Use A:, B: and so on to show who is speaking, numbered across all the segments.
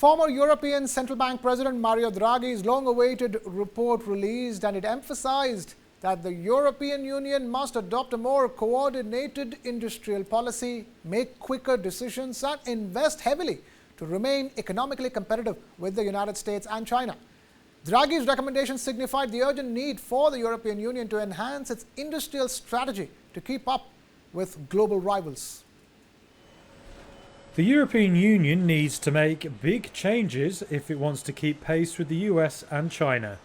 A: Former European Central Bank President Mario Draghi's long-awaited report released, and it emphasized that the European Union must adopt a more coordinated industrial policy, make quicker decisions and invest heavily to remain economically competitive with the United States and China. Draghi's recommendations signified the urgent need for the European Union to enhance its industrial strategy to keep up with global rivals.
B: The European Union needs to make big changes if it wants to keep pace with the US and China.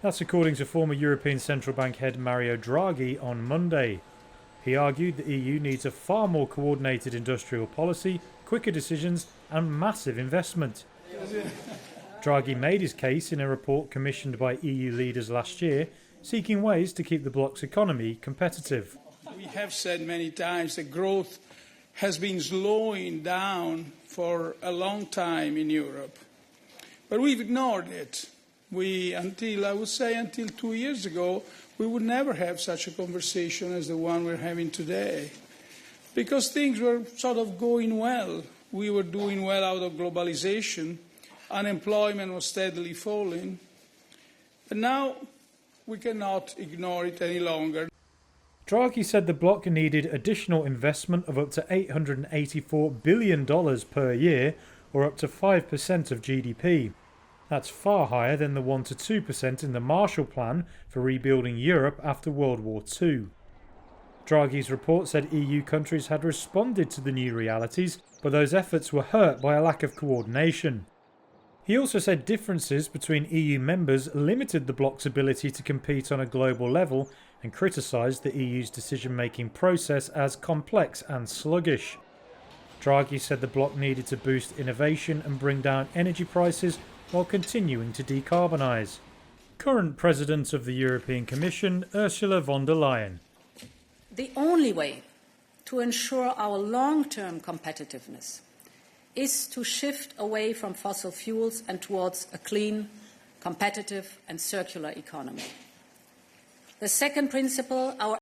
B: That's according to former European Central Bank head Mario Draghi on Monday. He argued the EU needs a far more coordinated industrial policy, quicker decisions and massive investment. Draghi made his case in a report commissioned by EU leaders last year, seeking ways to keep the bloc's economy competitive.
C: We have said many times that growth has been slowing down for a long time in Europe. But we've ignored it. Until 2 years ago, we would never have such a conversation as the one we're having today. Because things were sort of going well. We were doing well out of globalization. Unemployment was steadily falling. But now we cannot ignore it any longer.
B: Draghi said the bloc needed additional investment of up to $884 billion per year, or up to 5% of GDP. That's far higher than the 1 to 2% in the Marshall Plan for rebuilding Europe after World War II. Draghi's report said EU countries had responded to the new realities, but those efforts were hurt by a lack of coordination. He also said differences between EU members limited the bloc's ability to compete on a global level and criticised the EU's decision-making process as complex and sluggish. Draghi said the bloc needed to boost innovation and bring down energy prices while continuing to decarbonise. Current President of the European Commission, Ursula von der Leyen.
D: The only way to ensure our long-term competitiveness is to shift away from fossil fuels and towards a clean, competitive and circular economy. The second principle, our